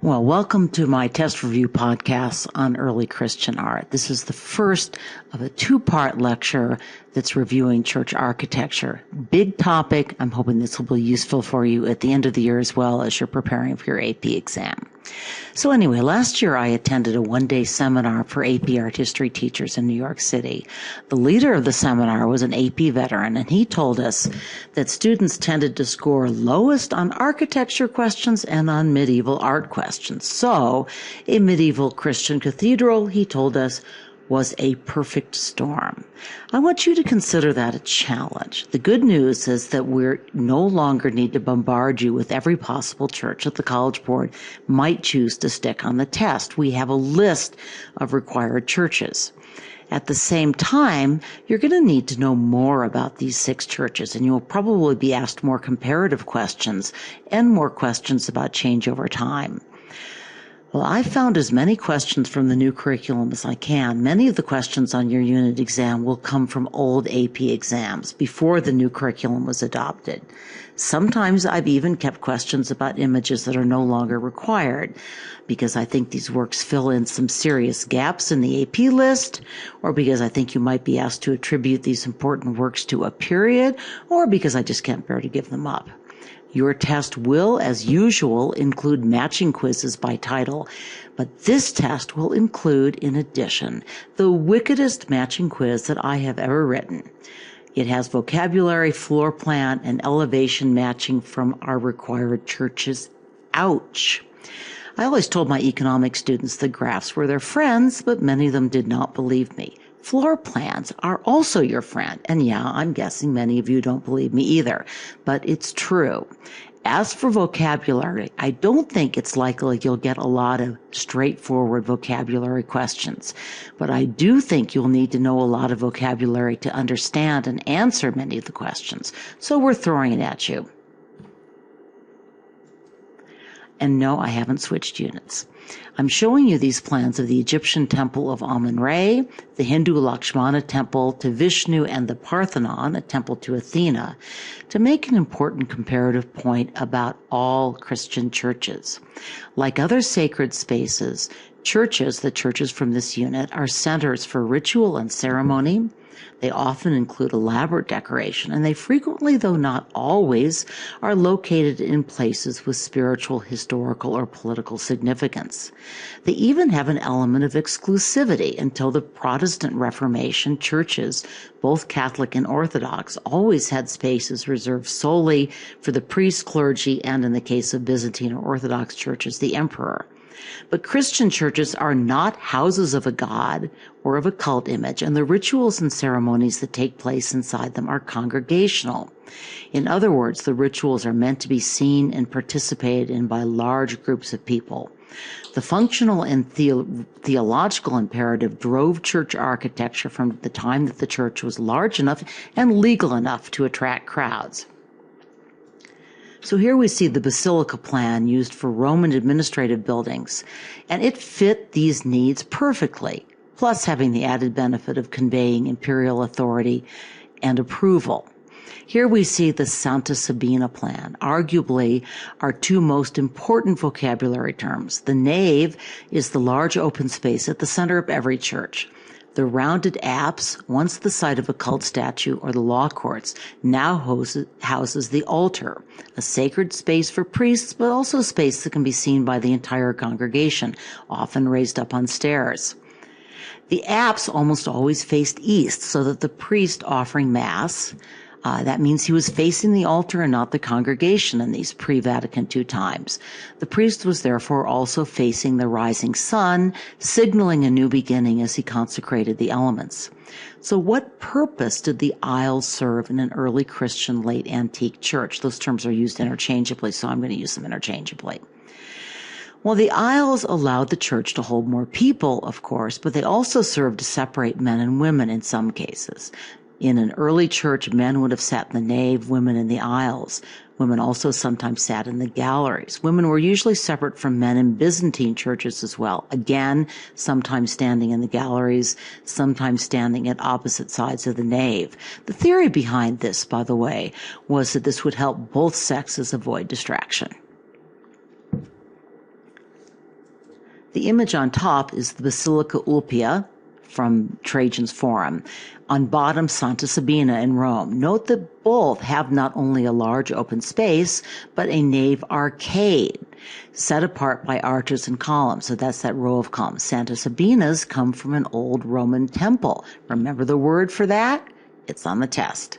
Well, welcome to my test review podcast on early Christian art. This is the first of a two-part lecture that's reviewing church architecture. Big topic. I'm hoping this will be useful for you at the end of the year as well as you're preparing for your AP exam. So anyway, last year I attended a one-day seminar for AP art history teachers in New York City. The leader of the seminar was an AP veteran, and he told us that students tended to score lowest on architecture questions and on medieval art questions. So a medieval Christian cathedral, he told us, was a perfect storm. I want you to consider that a challenge. The good news is that we no longer need to bombard you with every possible church that the College Board might choose to stick on the test. We have a list of required churches. At the same time, you're going to need to know more about these 6 churches, and you'll probably be asked more comparative questions and more questions about change over time. Well, I found as many questions from the new curriculum as I can. Many of the questions on your unit exam will come from old AP exams before the new curriculum was adopted. Sometimes I've even kept questions about images that are no longer required because I think these works fill in some serious gaps in the AP list, or because I think you might be asked to attribute these important works to a period, or because I just can't bear to give them up. Your test will, as usual, include matching quizzes by title, but this test will include, in addition, the wickedest matching quiz that I have ever written. It has vocabulary, floor plan, and elevation matching from our required churches. Ouch! I always told my economics students the graphs were their friends, but many of them did not believe me. Floor plans are also your friend. And yeah, I'm guessing many of you don't believe me either, but it's true. As for vocabulary, I don't think it's likely you'll get a lot of straightforward vocabulary questions, but I do think you'll need to know a lot of vocabulary to understand and answer many of the questions. So we're throwing it at you. And no, I haven't switched units. I'm showing you these plans of the Egyptian temple of Amun-Re, the Hindu Lakshmana temple to Vishnu, and the Parthenon, a temple to Athena, to make an important comparative point about all Christian churches. Like other sacred spaces, churches, the churches from this unit, are centers for ritual and ceremony. They often include elaborate decoration, and they frequently, though not always, are located in places with spiritual, historical, or political significance. They even have an element of exclusivity. Until the Protestant Reformation, churches, both Catholic and Orthodox, always had spaces reserved solely for the priest, clergy, and in the case of Byzantine or Orthodox churches, the emperor. But Christian churches are not houses of a god or of a cult image, and the rituals and ceremonies that take place inside them are congregational. In other words, the rituals are meant to be seen and participated in by large groups of people. The functional and theological imperative drove church architecture from the time that the church was large enough and legal enough to attract crowds. So here we see the Basilica Plan used for Roman administrative buildings, and it fit these needs perfectly, plus having the added benefit of conveying imperial authority and approval. Here we see the Santa Sabina Plan, arguably our 2 most important vocabulary terms. The nave is the large open space at the center of every church. The rounded apse, once the site of a cult statue or the law courts, now houses the altar, a sacred space for priests, but also space that can be seen by the entire congregation, often raised up on stairs. The apse almost always faced east, so that the priest offering Mass, that means he was facing the altar and not the congregation in these pre-Vatican II times. The priest was therefore also facing the rising sun, signaling a new beginning as he consecrated the elements. So what purpose did the aisles serve in an early Christian late antique church? Those terms are used interchangeably, so I'm going to use them interchangeably. Well, the aisles allowed the church to hold more people, of course, but they also served to separate men and women in some cases. In an early church, men would have sat in the nave, women in the aisles. Women also sometimes sat in the galleries. Women were usually separate from men in Byzantine churches as well. Again, sometimes standing in the galleries, sometimes standing at opposite sides of the nave. The theory behind this, by the way, was that this would help both sexes avoid distraction. The image on top is the Basilica Ulpia from Trajan's Forum. On bottom, Santa Sabina in Rome. Note that both have not only a large open space, but a nave arcade set apart by arches and columns. So that's that row of columns. Santa Sabina's come from an old Roman temple. Remember the word for that? It's on the test.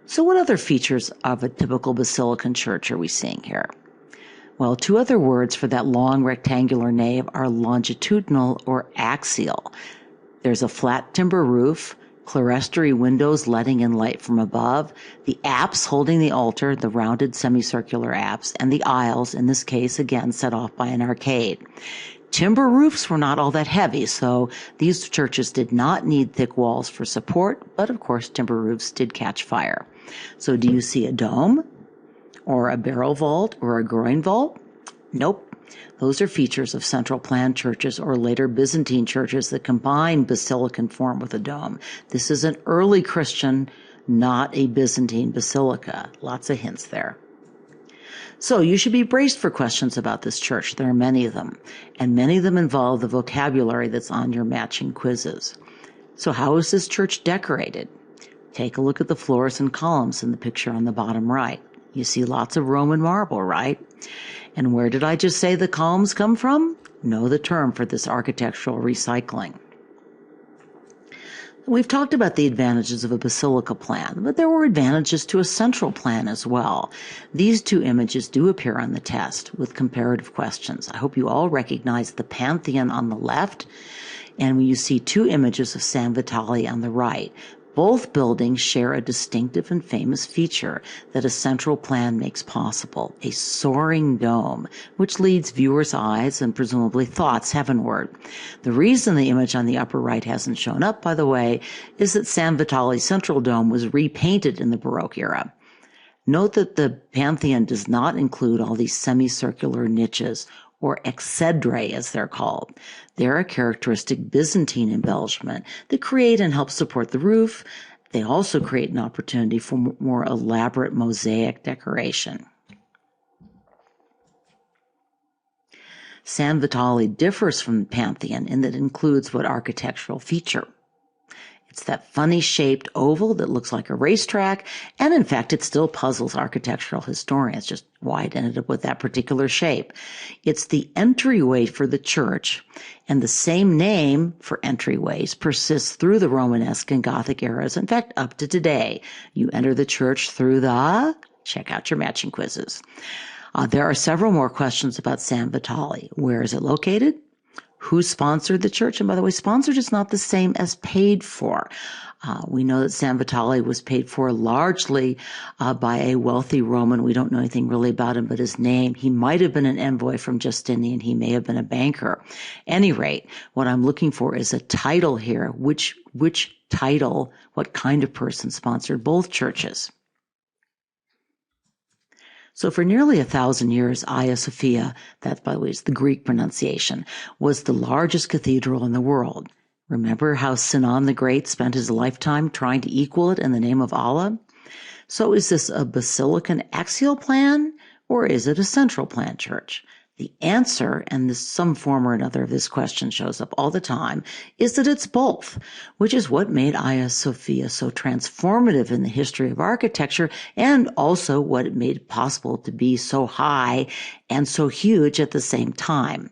So what other features of a typical basilican church are we seeing here? Well, two other words for that long rectangular nave are longitudinal or axial. There's a flat timber roof, clerestory windows letting in light from above, the apse holding the altar, the rounded semicircular apse, and the aisles, in this case, again, set off by an arcade. Timber roofs were not all that heavy, so these churches did not need thick walls for support, but of course, timber roofs did catch fire. So do you see a dome, or a barrel vault, or a groin vault? Nope. Those are features of central plan churches or later Byzantine churches that combine basilican form with a dome. This is an early Christian, not a Byzantine basilica. Lots of hints there. So you should be braced for questions about this church. There are many of them, and many of them involve the vocabulary that's on your matching quizzes. So how is this church decorated? Take a look at the floors and columns in the picture on the bottom right. You see lots of Roman marble, right? And where did I just say the columns come from? Know the term for this architectural recycling. We've talked about the advantages of a basilica plan, but there were advantages to a central plan as well. These two images do appear on the test with comparative questions. I hope you all recognize the Pantheon on the left, and you see two images of San Vitale on the right. Both buildings share a distinctive and famous feature that a central plan makes possible, a soaring dome, which leads viewers' eyes and presumably thoughts heavenward. The reason the image on the upper right hasn't shown up, by the way, is that San Vitale's central dome was repainted in the Baroque era. Note that the Pantheon does not include all these semicircular niches, or exedrae as they're called. They're a characteristic Byzantine embellishment that create and help support the roof. They also create an opportunity for more elaborate mosaic decoration. San Vitale differs from the Pantheon in that it includes what architectural feature? It's that funny shaped oval that looks like a racetrack, and in fact, it still puzzles architectural historians just why it ended up with that particular shape. It's the entryway for the church, and the same name for entryways persists through the Romanesque and Gothic eras, in fact, up to today. You enter the church through the, check out your matching quizzes. There are several more questions about San Vitale. Where is it located? Who sponsored the church? And by the way, sponsored is not the same as paid for. We know that San Vitale was paid for largely by a wealthy Roman. We don't know anything really about him but his name. He might have been an envoy from Justinian. He may have been a banker. Any rate, what I'm looking for is a title here. Which title, what kind of person sponsored both churches? So for nearly 1,000 years, Hagia Sophia, that by the way is the Greek pronunciation, was the largest cathedral in the world. Remember how Sinan the Great spent his lifetime trying to equal it in the name of Allah? So is this a basilican axial plan, or is it a central plan church? The answer, and some form or another of this question shows up all the time, is that it's both, which is what made Hagia Sophia so transformative in the history of architecture, and also what it made it possible to be so high and so huge at the same time.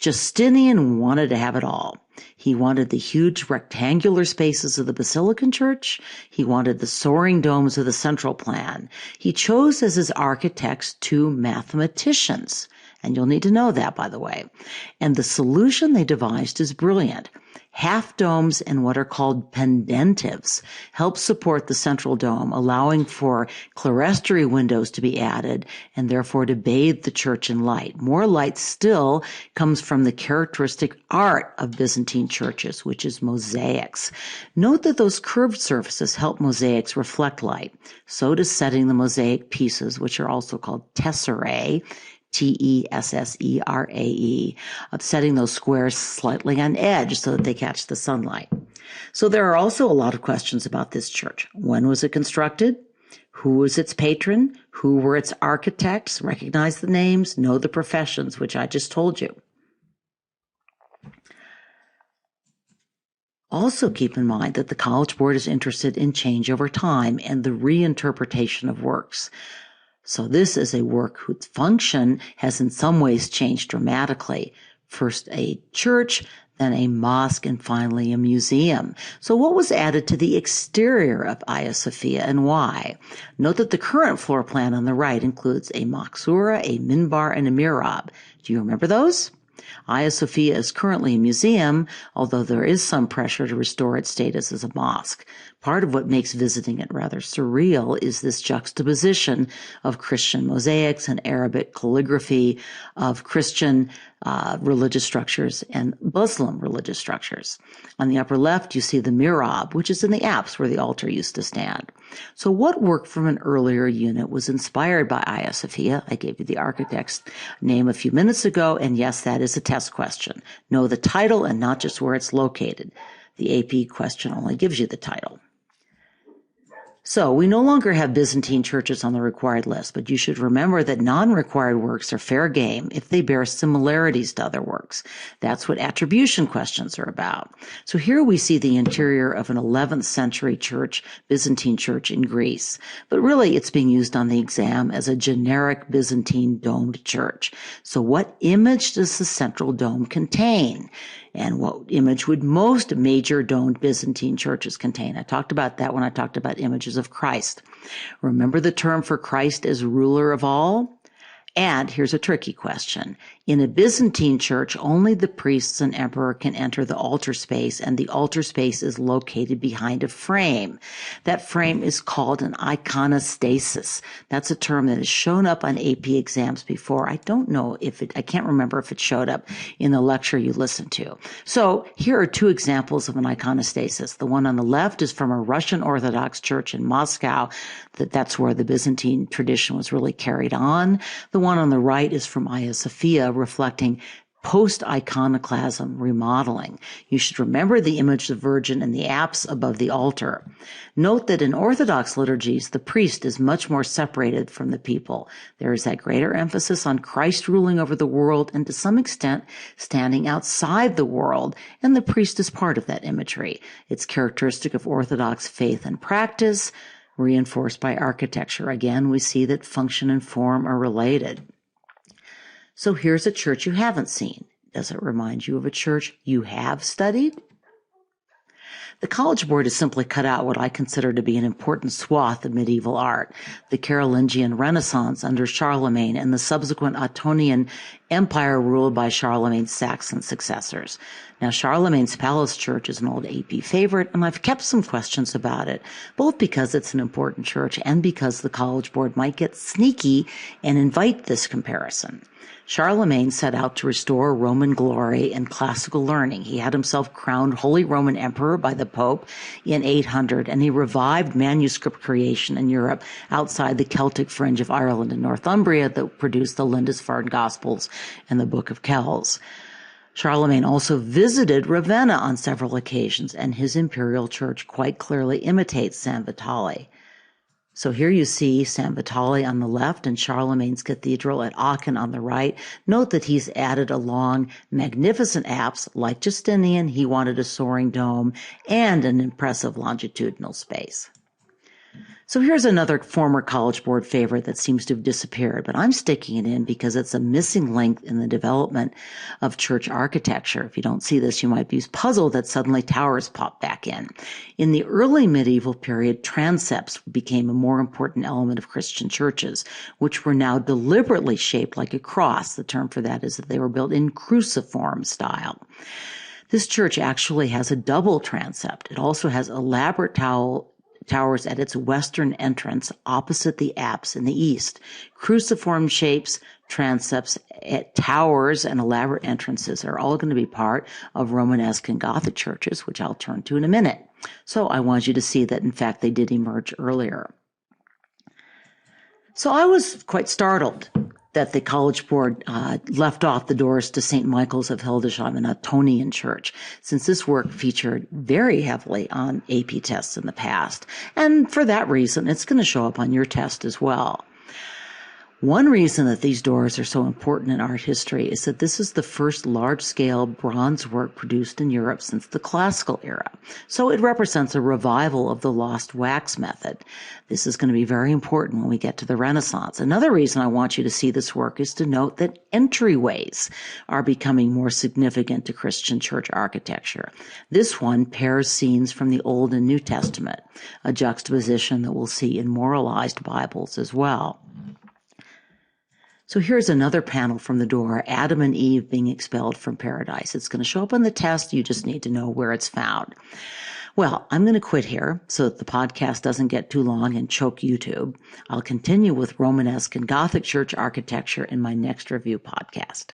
Justinian wanted to have it all. He wanted the huge rectangular spaces of the Basilican Church. He wanted the soaring domes of the central plan. He chose as his architects two mathematicians. And you'll need to know that, by the way. And the solution they devised is brilliant. Half domes and what are called pendentives help support the central dome, allowing for clerestory windows to be added and therefore to bathe the church in light. More light still comes from the characteristic art of Byzantine churches, which is mosaics. Note that those curved surfaces help mosaics reflect light. So does setting the mosaic pieces, which are also called tesserae, Tesserae, of setting those squares slightly on edge so that they catch the sunlight. So there are also a lot of questions about this church. When was it constructed? Who was its patron? Who were its architects? Recognize the names, know the professions, which I just told you. Also keep in mind that the College Board is interested in change over time and the reinterpretation of works. So this is a work whose function has in some ways changed dramatically. First a church, then a mosque, and finally a museum. So what was added to the exterior of Hagia Sophia and why? Note that the current floor plan on the right includes a maksura, a minbar, and a mihrab. Do you remember those? Hagia Sophia is currently a museum, although there is some pressure to restore its status as a mosque. Part of what makes visiting it rather surreal is this juxtaposition of Christian mosaics and Arabic calligraphy, of Christian religious structures and Muslim religious structures. On the upper left, you see the mihrab, which is in the apse where the altar used to stand. So what work from an earlier unit was inspired by Hagia Sophia? I gave you the architect's name a few minutes ago, and yes, that is a test question. Know the title and not just where it's located. The AP question only gives you the title. So we no longer have Byzantine churches on the required list, but you should remember that non-required works are fair game if they bear similarities to other works. That's what attribution questions are about. So here we see the interior of an 11th century church, Byzantine church in Greece. But really it's being used on the exam as a generic Byzantine domed church. So what image does the central dome contain? And what image would most major domed Byzantine churches contain? I talked about that when I talked about images of Christ. Remember the term for Christ as ruler of all? And here's a tricky question. In a Byzantine church, only the priests and emperor can enter the altar space, and the altar space is located behind a frame. That frame is called an iconostasis. That's a term that has shown up on AP exams before. I don't know I can't remember if it showed up in the lecture you listened to. So here are two examples of an iconostasis. The one on the left is from a Russian Orthodox church in Moscow. That's where the Byzantine tradition was really carried on. The one on the right is from Hagia Sophia, reflecting post-iconoclasm remodeling. You should remember the image of the Virgin and the apse above the altar. Note that in Orthodox liturgies, the priest is much more separated from the people. There is that greater emphasis on Christ ruling over the world and to some extent standing outside the world, and the priest is part of that imagery. It's characteristic of Orthodox faith and practice, reinforced by architecture. Again, we see that function and form are related. So here's a church you haven't seen. Does it remind you of a church you have studied? The College Board has simply cut out what I consider to be an important swath of medieval art, the Carolingian Renaissance under Charlemagne and the subsequent Ottonian Empire ruled by Charlemagne's Saxon successors. Now, Charlemagne's Palace Church is an old AP favorite, and I've kept some questions about it, both because it's an important church and because the College Board might get sneaky and invite this comparison. Charlemagne set out to restore Roman glory and classical learning. He had himself crowned Holy Roman Emperor by the Pope in 800, and he revived manuscript creation in Europe outside the Celtic fringe of Ireland and Northumbria that produced the Lindisfarne Gospels and the Book of Kells. Charlemagne also visited Ravenna on several occasions, and his imperial church quite clearly imitates San Vitale. So here you see San Vitale on the left and Charlemagne's Cathedral at Aachen on the right. Note that he's added a long, magnificent apse. Like Justinian, he wanted a soaring dome and an impressive longitudinal space. So here's another former College Board favorite that seems to have disappeared, but I'm sticking it in because it's a missing link in the development of church architecture. If you don't see this, you might be puzzled that suddenly towers pop back in. In the early medieval period, transepts became a more important element of Christian churches, which were now deliberately shaped like a cross. The term for that is that they were built in cruciform style. This church actually has a double transept. It also has elaborate towers at its western entrance opposite the apse in the east. Cruciform shapes, transepts, towers, and elaborate entrances are all going to be part of Romanesque and Gothic churches, which I'll turn to in a minute. So I want you to see that, in fact, they did emerge earlier. So I was quite startled that the College Board left off the doors to St. Michael's of Hildesheim, an Ottonian church, since this work featured very heavily on AP tests in the past. And for that reason, it's going to show up on your test as well. One reason that these doors are so important in art history is that this is the first large-scale bronze work produced in Europe since the Classical era. So it represents a revival of the lost wax method. This is going to be very important when we get to the Renaissance. Another reason I want you to see this work is to note that entryways are becoming more significant to Christian church architecture. This one pairs scenes from the Old and New Testament, a juxtaposition that we'll see in moralized Bibles as well. So here's another panel from the door, Adam and Eve being expelled from paradise. It's going to show up on the test. You just need to know where it's found. Well, I'm going to quit here so that the podcast doesn't get too long and choke YouTube. I'll continue with Romanesque and Gothic church architecture in my next review podcast.